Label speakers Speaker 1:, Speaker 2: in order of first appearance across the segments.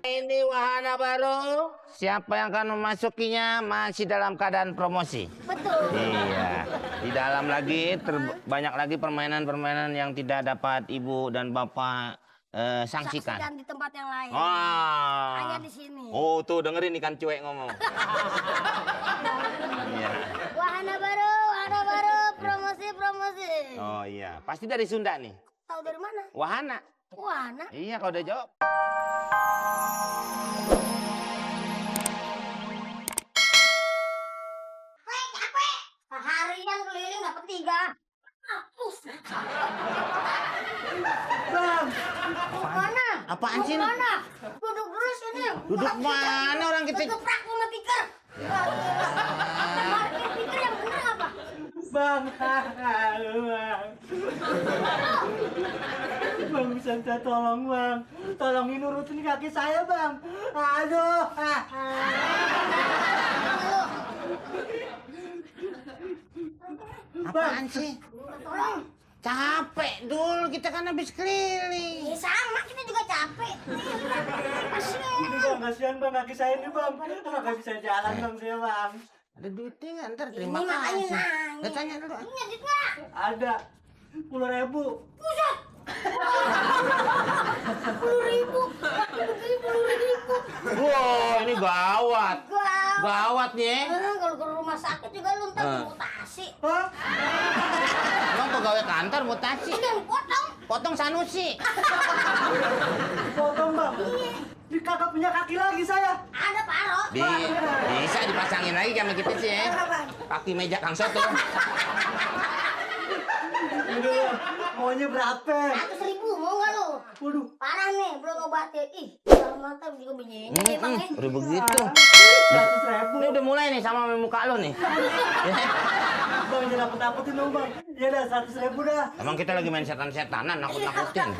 Speaker 1: Ini wahana baru. Siapa yang akan memasukinya masih dalam keadaan promosi.
Speaker 2: Betul.
Speaker 1: Iya. Di dalam lagi banyak lagi permainan-permainan yang tidak dapat ibu dan bapak saksikan.
Speaker 2: Saksikan di tempat yang lain.
Speaker 1: Wah.
Speaker 2: Hanya di sini.
Speaker 1: Oh tuh dengerin ikan cuek ngomong. Iya.
Speaker 2: Wahana baru, promosi.
Speaker 1: Oh iya. Pasti dari Sunda nih.
Speaker 2: Tahu dari mana?
Speaker 1: Wahana.
Speaker 2: Wahana.
Speaker 1: Iya kalau udah jawab.
Speaker 2: Capek. Harian keliling dapat 3. Hapus.
Speaker 3: Bang,
Speaker 2: Mana?
Speaker 1: Apaan sih?
Speaker 2: Mana? Duduk dulu sini.
Speaker 1: Duduk mana orang kita?
Speaker 2: Ketoprak sama tikar. Parkir tikar yang bener apa?
Speaker 3: bang, bang bisa minta tolong bang, tolongin urutin kaki saya bang. Aduh.
Speaker 1: Apaan sih?
Speaker 2: Tolong.
Speaker 1: Capek dulu kita kan habis keliling.
Speaker 2: Ya sama, kita juga capek.
Speaker 3: Ini bang, kasihan bang kaki saya ini bang, nggak bisa jalan bang saya bang.
Speaker 1: Ada duitnya nggak? Ntar terima
Speaker 2: Ini makanya
Speaker 1: kasih.
Speaker 2: nanya.
Speaker 1: Kita tanya dulu.
Speaker 2: Ini adit nggak?
Speaker 3: Ada 10.000.
Speaker 2: Buset. 10.000.
Speaker 1: Wow, ini gawat.
Speaker 2: Gawat.
Speaker 1: Gawat nih.
Speaker 2: Kalau ke rumah sakit juga lu ntar dimutasi.
Speaker 3: Hah?
Speaker 1: Emang pegawai kantor mutasi.
Speaker 2: Ini potong.
Speaker 1: Potong Sanusi.
Speaker 3: Potong bang. Ini kakak punya kaki lagi saya.
Speaker 2: Ada paro.
Speaker 1: Bisa dipasangin lagi sama kita sih ya. Kaki meja Kang Soto.
Speaker 3: Ini dulu, maunya berapa?
Speaker 2: 100.000 mau nggak lu?
Speaker 3: Waduh.
Speaker 2: Parah nih, belum obatin. Ih, dalam mata juga begini bang ya.
Speaker 1: Udah begitu.
Speaker 3: 100.000.
Speaker 1: Ini udah mulai nih sama muka lo nih.
Speaker 3: Bang jangan takut-takutin dong bang. Ya dah 100.000 dah.
Speaker 1: Emang kita lagi main setan-setanan, nakut-nakutin.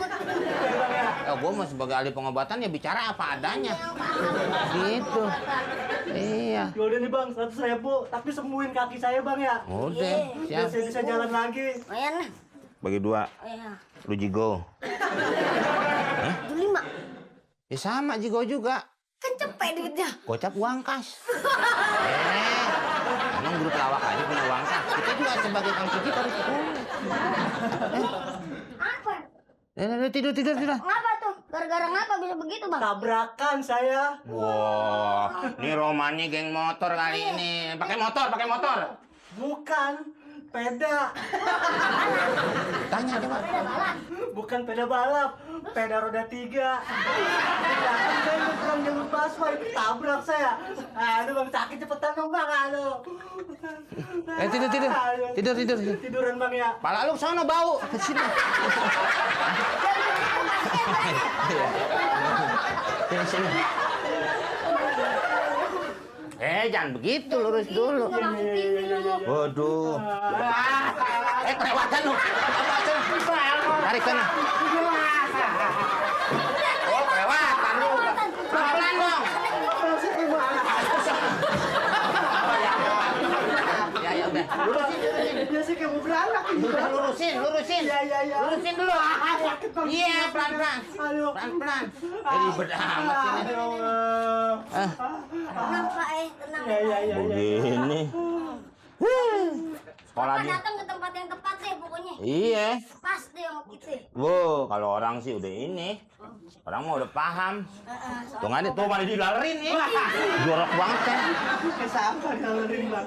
Speaker 1: Gue mau sebagai ahli pengobatan ya bicara apa adanya. Gitu. Iya.
Speaker 3: Yaudah nih bang, 100.000. Tapi sembuhin kaki saya bang ya.
Speaker 1: Udah,
Speaker 3: Biar
Speaker 1: siap.
Speaker 3: saya bisa jalan lagi.
Speaker 2: Lumayan lah.
Speaker 1: Bagi 2,
Speaker 2: Iya.
Speaker 1: lu jigo.
Speaker 2: Itu 5.
Speaker 1: Ya sama jigo juga.
Speaker 2: Kan cepet duitnya.
Speaker 1: Gocap uang kas. Emang grup lawak aja punya uang kas. Kita juga sebagai kang cuci harus punya.
Speaker 2: Apa?
Speaker 1: Tidur.
Speaker 2: Ngapa tuh? Gara-gara ngapa bisa begitu bang?
Speaker 3: Tabrakan saya.
Speaker 1: Wah, ini romannya geng motor kali ini. Pakai motor.
Speaker 3: Bukan peda.
Speaker 1: Tanya coba.
Speaker 2: Beda balap.
Speaker 3: Bukan peda balap. Peda roda 3. Belakang saya nyebrang jalur busway. Tabrak saya. Aduh bang, sakit cepetan dong bang. Aduh.
Speaker 1: Tidur.
Speaker 3: Aduh. Tiduran bang ya.
Speaker 1: Pala lu sono bau. Ke sini. Sini. Jangan begitu, lurus dulu. Waduh. Kelewatan lu. Tarik sana. Oh, kelewatan lu. Pelan dong. Ya udah. Lurusin.
Speaker 3: Dia sih kayak mau beranak.
Speaker 1: Udah lurusin.
Speaker 3: Ya.
Speaker 1: Lurusin dulu.
Speaker 3: Sakit bang.
Speaker 1: Iya, pelan-pelan.
Speaker 3: Aduh.
Speaker 1: Pelan-pelan. Ribet amat ini.
Speaker 2: Tenang pak tenang.
Speaker 3: Ya.
Speaker 1: Begini. Sekolah
Speaker 2: Bapak
Speaker 1: dia.
Speaker 2: datang ke tempat yang tepat deh pokoknya.
Speaker 1: Iya.
Speaker 2: Pas deh sama kita.
Speaker 1: Wow, kalau orang sih udah ini. Orang mah udah paham. Tuh nggak ada, tuh malah dilalerin nih. Jorok banget kan.
Speaker 3: Kayak sampah dilalurin bang.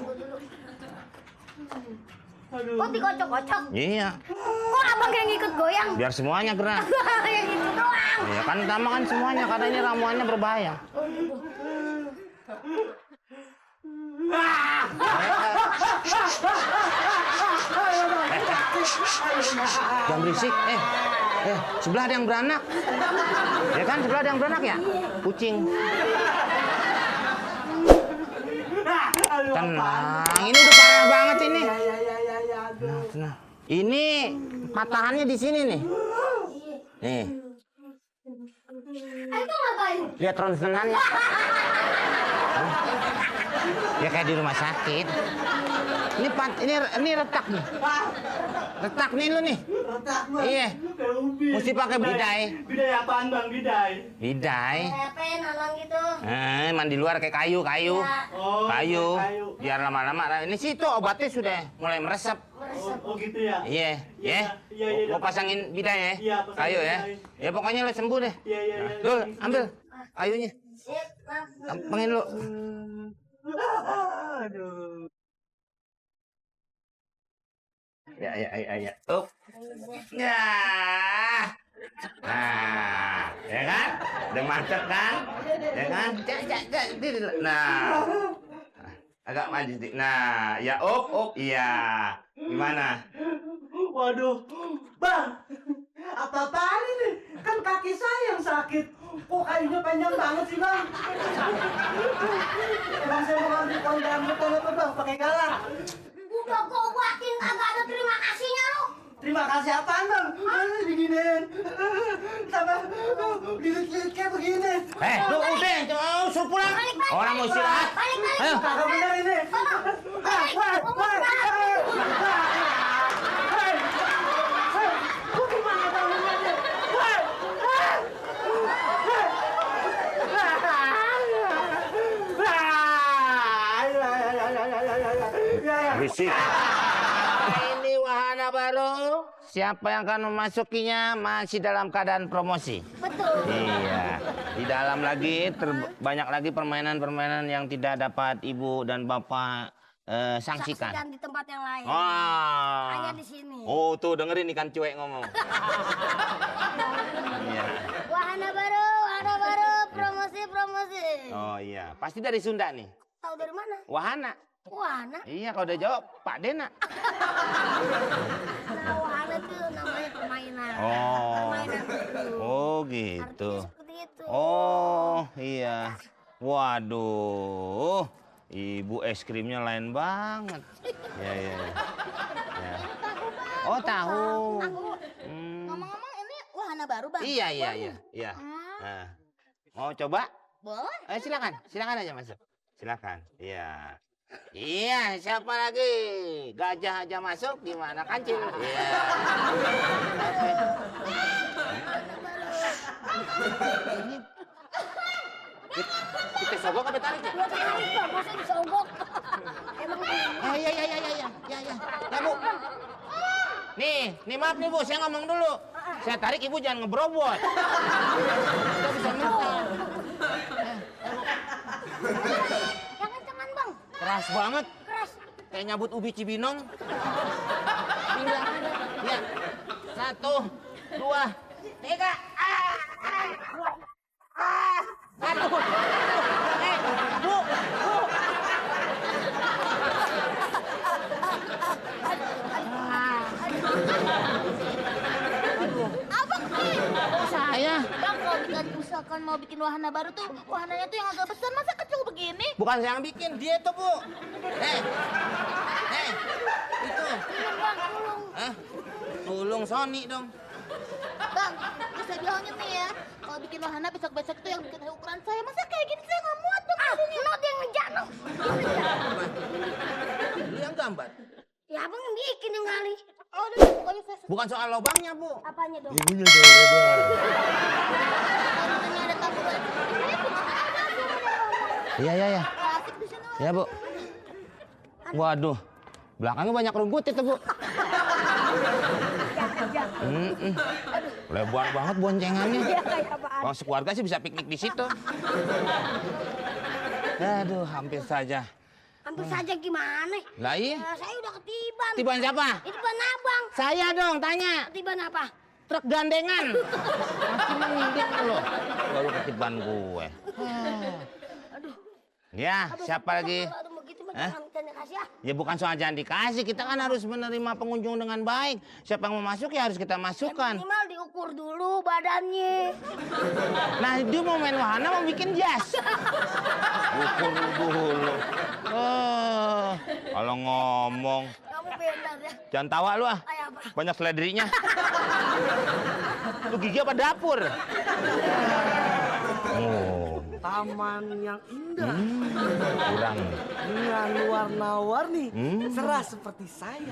Speaker 3: Aduh.
Speaker 2: Kok dikocok-kocok?
Speaker 1: Iya,
Speaker 2: Kok abang yang ikut goyang?
Speaker 1: biar semuanya gerak.
Speaker 2: Yang itu doang.
Speaker 1: Iya kan utama kan semuanya, karena ini ramuannya berbahaya. Jangan berisik. Sebelah ada yang beranak. Ya kan, sebelah ada yang beranak ya? Kucing.
Speaker 3: Aduh,
Speaker 1: Tenang, ini udah parah banget ini.
Speaker 3: Ya.
Speaker 1: Tenang. Ini patahannya di sini nih. Nih,
Speaker 2: Itu ngapain?
Speaker 1: lihat ronsenannya. Ya kayak di rumah sakit. Ini retak nih. Retak nih lu nih.
Speaker 3: Retak bang.
Speaker 1: Iya.
Speaker 3: Kayak ubi.
Speaker 1: Mesti pakai bidai.
Speaker 3: Bidai apaan bang? Bidai.
Speaker 1: Bidai.
Speaker 2: Kayak pen, nalang gitu.
Speaker 1: Mandi luar kayak kayu.
Speaker 2: Ya,
Speaker 3: Oh,
Speaker 1: Kayu.
Speaker 3: kayu.
Speaker 1: Biar lama-lama. Ini sih tuh obatnya sudah mulai meresap.
Speaker 3: Oh gitu ya?
Speaker 1: Iya.
Speaker 3: Iya,
Speaker 1: Ya.
Speaker 3: iya,
Speaker 1: Mau pasangin bidai ya?
Speaker 3: Iya, pasangin
Speaker 1: Kayu ya.
Speaker 3: bidai.
Speaker 1: Ya pokoknya lu sembuh deh.
Speaker 3: Iya, iya, iya.
Speaker 1: Dul, ambil kayunya.
Speaker 2: sip, Bang.
Speaker 1: Gampangin lu.
Speaker 3: Aduh.
Speaker 1: Ya. Up. Ya. Nah, ya kan? Udah mantep kan? Ya kan? Nah. Agak maju sedikit. Nah, ya up. Iya. Gimana?
Speaker 3: Waduh, bang, apa-apaan ini? Kan kaki saya yang sakit. Kok kayunya panjang banget sih bang? Emang saya mau ngambil kondangan apa bang? Pakai galak.
Speaker 2: Udah gua obatin, kagak ada terima kasihnya lu.
Speaker 3: Terima kasih apaan bang? Diginiin. Sama lilit-lilit kayak begini.
Speaker 1: Lu udah, suruh pulang. Orang mau istirahat.
Speaker 2: Balik.
Speaker 1: Ayo.
Speaker 3: Kagak bener ini. Gimana bangunnya nih?
Speaker 1: Berisik. Ini wahana baru. Siapa yang akan memasukinya masih dalam keadaan promosi.
Speaker 2: Betul.
Speaker 1: Iya. Di dalam lagi banyak lagi permainan-permainan yang tidak dapat ibu dan bapak sangsikan.
Speaker 2: Saksikan di tempat yang lain.
Speaker 1: Hanya
Speaker 2: di sini.
Speaker 1: Oh tuh dengerin ikan cuek ngomong. Iya.
Speaker 2: Wahana baru, promosi.
Speaker 1: Oh iya. Pasti dari Sunda nih.
Speaker 2: Tahu dari mana?
Speaker 1: Wahana.
Speaker 2: Wahana.
Speaker 1: Iya kalau udah jawab Pak Dena.
Speaker 2: Nah, wahana itu namanya permainan.
Speaker 1: Oh.
Speaker 2: Permainan itu.
Speaker 1: Oh gitu.
Speaker 2: Artinya seperti itu.
Speaker 1: Oh iya. Waduh. Ibu es krimnya lain banget. Ya. Oh tahu.
Speaker 2: Ngomong-ngomong ini wahana baru, Bang.
Speaker 1: Iya. Nah, mau coba?
Speaker 2: Boleh.
Speaker 1: Silakan aja masuk. Silakan. Iya. Iya, siapa lagi? Gajah aja masuk, gimana kancil? Iya. Ini kita sogok apa tarik ya?
Speaker 2: Gua tarik, Bang. Masa disogok? Emang
Speaker 1: Iya. Ya, Bu. Nih maaf nih Bu, saya ngomong dulu. Saya tarik ibu jangan ngebrobot. Kita bisa mental.
Speaker 2: jangan, Bang.
Speaker 1: Keras banget.
Speaker 2: Keras.
Speaker 1: Kayak nyabut ubi Cibinong. Pinggang. Ya. 1, 2, 3. Aduh. Bu.
Speaker 2: Abang sih.
Speaker 1: Saya.
Speaker 2: Bang, kalau misalkan mau bikin wahana baru tuh, wahananya tuh yang agak besar, masa kecil begini?
Speaker 1: Bukan saya yang bikin, dia tuh, Bu. Itu.
Speaker 2: Tolong, Bang, tolong.
Speaker 1: Hah? Tulung Sony dong.
Speaker 2: Bang, bisa bilangnya nih ya, kalau bikin wahana besok-besok tuh yang bikin ukuran saya, masa kayak gini saya nggak muat dong. Not yang ngejar dong.
Speaker 1: Lu yang gambar.
Speaker 2: Ya abang yang bikin yang kali. Oh, udah, pokoknya saya
Speaker 1: Bukan soal lobangnya, Bu.
Speaker 2: apanya dong?
Speaker 1: Ibunya udah lebar.
Speaker 2: Tangannya ada taburan.
Speaker 1: Iya.
Speaker 2: Asik di sana.
Speaker 1: Ya, Bu. Waduh. Belakangnya banyak rumput itu, Bu. Lebar banget boncengannya.
Speaker 2: Iya, kayak apaan?
Speaker 1: Kalau sekeluarga sih bisa piknik di situ. Aduh, hampir saja.
Speaker 2: Hampir saja gimana?
Speaker 1: Lah iya.
Speaker 2: Saya udah ketiban.
Speaker 1: Ketiban siapa?
Speaker 2: Ketiban abang.
Speaker 1: Saya dong, tanya.
Speaker 2: Ketiban apa?
Speaker 1: Truk gandengan. Masih mengindik lo. Baru ketiban gue.
Speaker 2: Aduh.
Speaker 1: Ya, siapa lagi?
Speaker 2: Aduh, begitu mah jangan kasih ya.
Speaker 1: Ya bukan soal jangan dikasih, kita kan harus menerima pengunjung dengan baik. Siapa yang mau masuk ya harus kita masukkan.
Speaker 2: Minimal diukur dulu badannya.
Speaker 1: Nah, dia mau main wahana mau bikin jas. Ukur dulu. Oh, kalau ngomong.
Speaker 2: Kamu benar ya.
Speaker 1: Jangan tawa lu ah.
Speaker 2: Kayak apa?
Speaker 1: Banyak seledrinya. Lu gigi apa dapur? Oh.
Speaker 3: taman yang indah.
Speaker 1: Kurang.
Speaker 3: Dengan warna-warni, cerah seperti saya.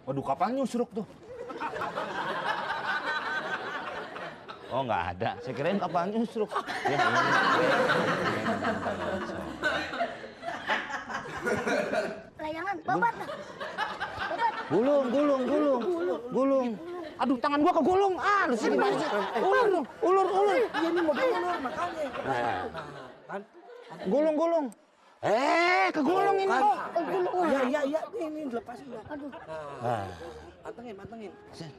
Speaker 1: Waduh, kapan nyusruk tuh? Oh, nggak ada. Saya kirain kapan nyusruk. Ya, ini.
Speaker 2: Layangan, babat.
Speaker 1: Gulung. Aduh, tangan gua kegulung. Ah, lu sih gimana sih? Ulur.
Speaker 3: Iya nih mau ulur makanya.
Speaker 1: Gulung. Kegulung ini kok.
Speaker 3: Iya, ini dilepasin. Aduh. Pantengin.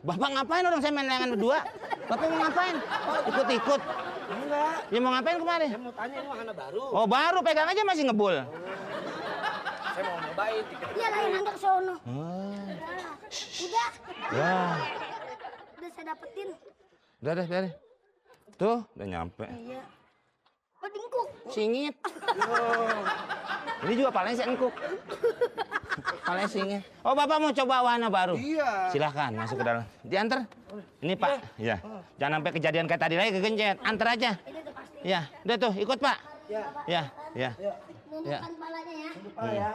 Speaker 1: Bapak ngapain orang saya main layangan berdua? Bapak mau ngapain? Ikut-ikut.
Speaker 3: Enggak.
Speaker 1: Ya mau ngapain kemarin?
Speaker 3: Saya mau tanya ini wahana baru.
Speaker 1: Oh, baru pegang aja masih ngebul.
Speaker 3: Saya mau nyobain tiket.
Speaker 2: Iya, layangan ke sono. Udah.
Speaker 1: Ya,
Speaker 2: Udah saya dapetin.
Speaker 1: udah deh. Tuh, udah nyampe.
Speaker 2: Iya. Oh, dingkuk.
Speaker 1: Singit. Ini juga paling engkuk. Paling singit. Oh, Bapak mau coba wahana baru?
Speaker 3: Iya.
Speaker 1: Silahkan masuk ke dalam. Diantar. Ini Pak. Iya. Jangan sampai kejadian kayak tadi lagi kegencet. Antar aja.
Speaker 2: Ini udah pasti.
Speaker 1: Iya. Udah tuh, ikut Pak.
Speaker 3: Ya.
Speaker 1: Ya.
Speaker 2: Nundukkan kepalanya ya.
Speaker 3: Ya.
Speaker 2: Ya,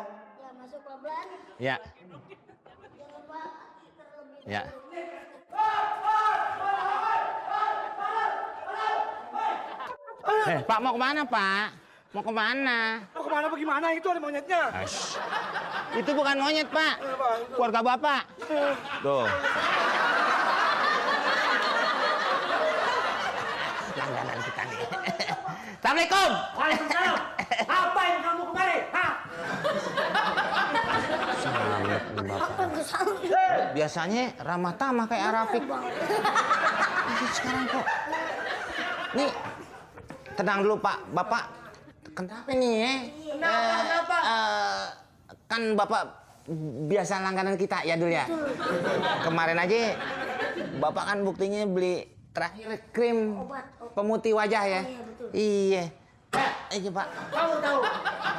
Speaker 2: masuk pelan-pelan.
Speaker 1: Ya.
Speaker 2: Jangan lupa terlebih
Speaker 1: Ya. Pak mau kemana Pak? Mau kemana?
Speaker 3: Mau kemana bagaimana? Itu ada monyetnya.
Speaker 1: Itu bukan monyet Pak. Keluarga Bapak. Tuh. Jalan-jalan kita nih. Assalamualaikum.
Speaker 3: Waalaikumsalam. Apa yang kamu kemari? Hah?
Speaker 1: Selamat Bapak. Biasanya ramah tamah kayak Arafik. Sekarang kok. Nih, tenang dulu Pak. Bapak, kenapa nih ya?
Speaker 3: Kenapa?
Speaker 1: Kan Bapak biasa langganan kita ya dulu ya. Kemarin aja Bapak kan buktinya beli terakhir krim pemutih wajah ya. Iya. Aja Pak.
Speaker 3: Kamu tahu?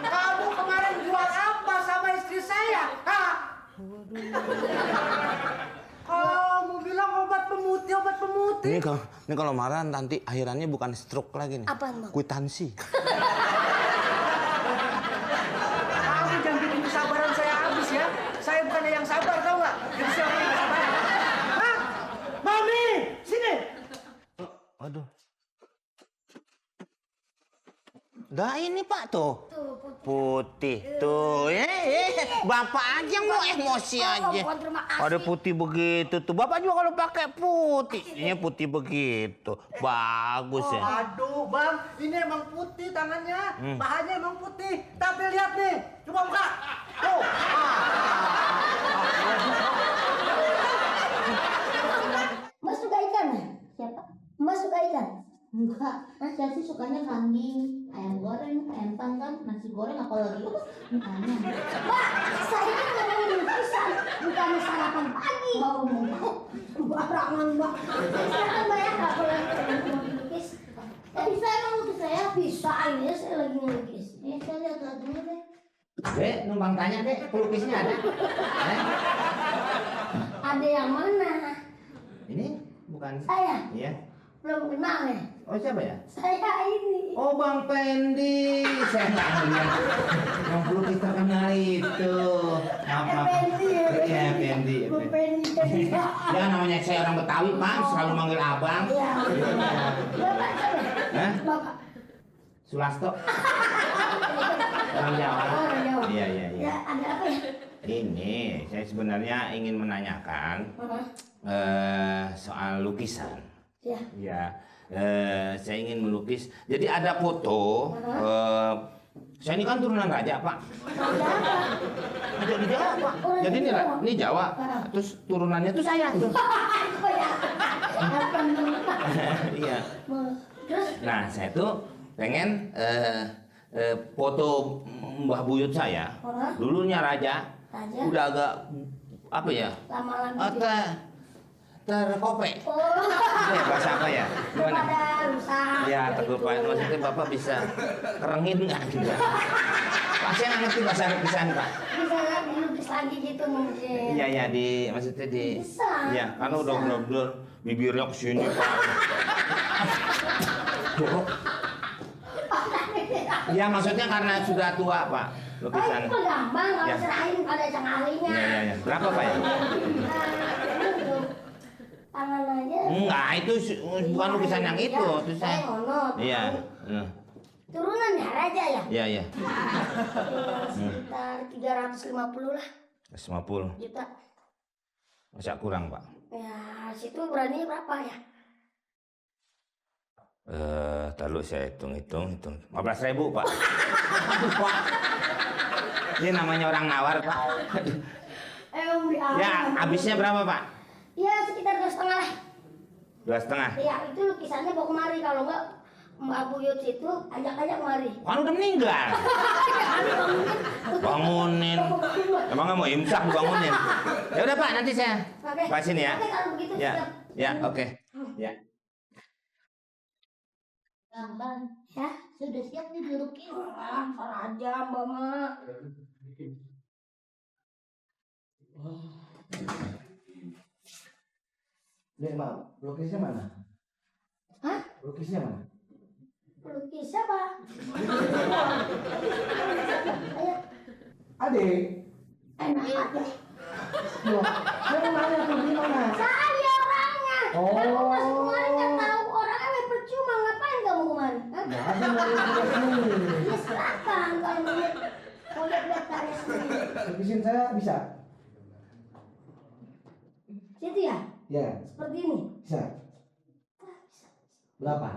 Speaker 3: Kamu kemarin jual apa sama istri saya? Hah? Kamu bilang obat pemutih.
Speaker 1: Ini kalau marah nanti akhirannya bukan stroke lagi nih.
Speaker 2: Apaan, Bang?
Speaker 1: Kwitansi.
Speaker 3: Kamu jangan bikin kesabaran saya habis ya. Saya bukannya yang sabar, tahu nggak? Jadi saya orang yang sabar. Hah? Mami, sini.
Speaker 1: Waduh. Dah ini Pak tuh. Putih. Tuh. Bapak aja yang mau emosi aja.
Speaker 2: bukan terima kasih.
Speaker 1: Ada putih begitu tuh. Bapak juga kalau pakai putih. Ini putih begitu. Bagus ya.
Speaker 3: Aduh, Bang, ini emang putih tangannya. Bahannya emang putih. Tapi lihat nih, coba buka. Tuh.
Speaker 2: Mas suka ikan ya? Siapa? Mas suka ikan? Enggak, Mas saya sih sukanya kambing, ayam goreng, ayam panggang, nasi goreng, apalagi makanya. Mbak, saya kan ngomongin lukisan, bukan sarapan pagi. Barangan Mbak. Silakan Mbak ya, kalau yang mau dilukis. Ya bisa emang lukis saya, bisa ini saya lagi ngelukis. Saya lihat dulu deh.
Speaker 1: Dek, numpang tanya dek, pelukisnya ada?
Speaker 2: Ada yang mana?
Speaker 1: Ini bukan.
Speaker 2: Saya
Speaker 1: Iya.
Speaker 2: belum kenal ya.
Speaker 1: Oh siapa ya?
Speaker 2: Saya ini.
Speaker 1: Oh Bang Pendi, saya nggak ngeliat yang pelukis terkenal itu. Maaf.
Speaker 2: Pendi ya.
Speaker 1: Iya Pendi.
Speaker 2: Bang Pendi.
Speaker 1: Ya namanya saya orang Betawi Pak, selalu manggil abang.
Speaker 2: Iya. Bapak siapa?
Speaker 1: Hah?
Speaker 2: Bapak.
Speaker 1: Sulasto. Orang Jawa.
Speaker 2: Oh, orang Jawa.
Speaker 1: Iya.
Speaker 2: Ya, ada apa ya?
Speaker 1: Ini saya sebenarnya ingin menanyakan soal lukisan.
Speaker 2: Ya.
Speaker 1: Ya, saya ingin melukis. Jadi ada foto. Saya ini kan turunan raja Pak.
Speaker 2: Ada apa?
Speaker 1: Raja di Jawa Pak.
Speaker 2: Orang
Speaker 1: Jadi ini,
Speaker 2: Jawa.
Speaker 1: ini Jawa. Terus turunannya tuh saya. Tuh.
Speaker 2: Apa ya? Apa
Speaker 1: Iya.
Speaker 2: Terus?
Speaker 1: Nah, saya tuh pengen foto Mbah Buyut saya. Dulunya raja.
Speaker 2: Raja?
Speaker 1: Udah agak apa ya?
Speaker 2: Lama-lama.
Speaker 1: Terkope.
Speaker 2: Oh.
Speaker 1: Ya, bahasa apa ya? Gimana?
Speaker 2: Kepada rusak.
Speaker 1: Ya, terkelupain. Maksudnya Bapak bisa kerengin nggak? Gitu. Pak, saya nggak ngerti bahasa lukisan, Pak.
Speaker 2: Bisa dilukis lagi gitu mungkin.
Speaker 1: Iya, maksudnya di...
Speaker 2: Bisa.
Speaker 1: Iya, karena udah bener-bener bibirnya kesini, Pak. Ya maksudnya karena sudah tua Pak
Speaker 2: Oh,
Speaker 1: lukisan.
Speaker 2: itu mah gampang kalau
Speaker 1: Ya.
Speaker 2: serahin pada sang ahlinya.
Speaker 1: Ya. Berapa Pak ya?
Speaker 2: Nah, itu tangan aja.
Speaker 1: Enggak, itu bukan lukisan yang itu saya.
Speaker 2: Ngono.
Speaker 1: Iya.
Speaker 2: Turunan ya raja ya.
Speaker 1: Iya.
Speaker 2: Sekitar 350 lah
Speaker 1: 50.
Speaker 2: juta.
Speaker 1: Masa kurang Pak?
Speaker 2: Ya, situ berani berapa ya?
Speaker 1: Tahu saya hitung. 15.000 Pak. Aduh, Pak. Ini namanya orang nawar Pak.
Speaker 2: Emang beli apa?
Speaker 1: Ya, habisnya berapa Pak?
Speaker 2: Ya, sekitar 2,5 lah.
Speaker 1: 2,5.
Speaker 2: Ya, itu lukisannya bawa kemari. Kalau enggak, Mbak Buyut itu ajak-ajak kemari.
Speaker 1: Kan udah meninggal. Bangunin. Emang nggak mau imsak bangunin? Ya udah Pak, nanti saya
Speaker 2: Oke.
Speaker 1: Pak sini ya.
Speaker 2: Oke, kalau begitu
Speaker 1: Ya,
Speaker 2: siap.
Speaker 1: ya, oke. Ya.
Speaker 2: Bang, ya, sudah siap nih dilukis. Salah aja, Mbak Mak.
Speaker 3: Nih, Mak, lukisnya mana?
Speaker 2: Hah?
Speaker 3: Lukisnya mana?
Speaker 2: Lukis siapa? Ayo,
Speaker 3: Adik.
Speaker 2: enak aja.
Speaker 3: Loh, saya mau nanya tuh gimana?
Speaker 2: Saya orangnya.
Speaker 3: Oh.
Speaker 2: Kamu masuk kemarin nggak tahu orangnya main percuma. Ngapain kamu kemarin? Hah?
Speaker 3: Nggak ada yang mau lukis sendiri.
Speaker 2: Ya silakan kalau mau lihat karya sendiri.
Speaker 3: Lukisin saya bisa?
Speaker 2: Situ ya?
Speaker 3: Ya,
Speaker 2: Seperti ini.
Speaker 3: bisa. Berapa?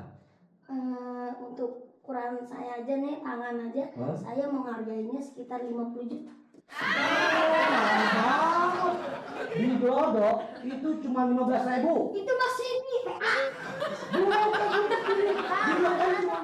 Speaker 2: Untuk ukuran saya aja nih, tangan aja,
Speaker 3: Hah?
Speaker 2: saya menghargainya sekitar 50 juta.
Speaker 3: Di Glodok itu cuma 15.000.
Speaker 2: Itu masih ini, PA.
Speaker 3: Di Glodok cuma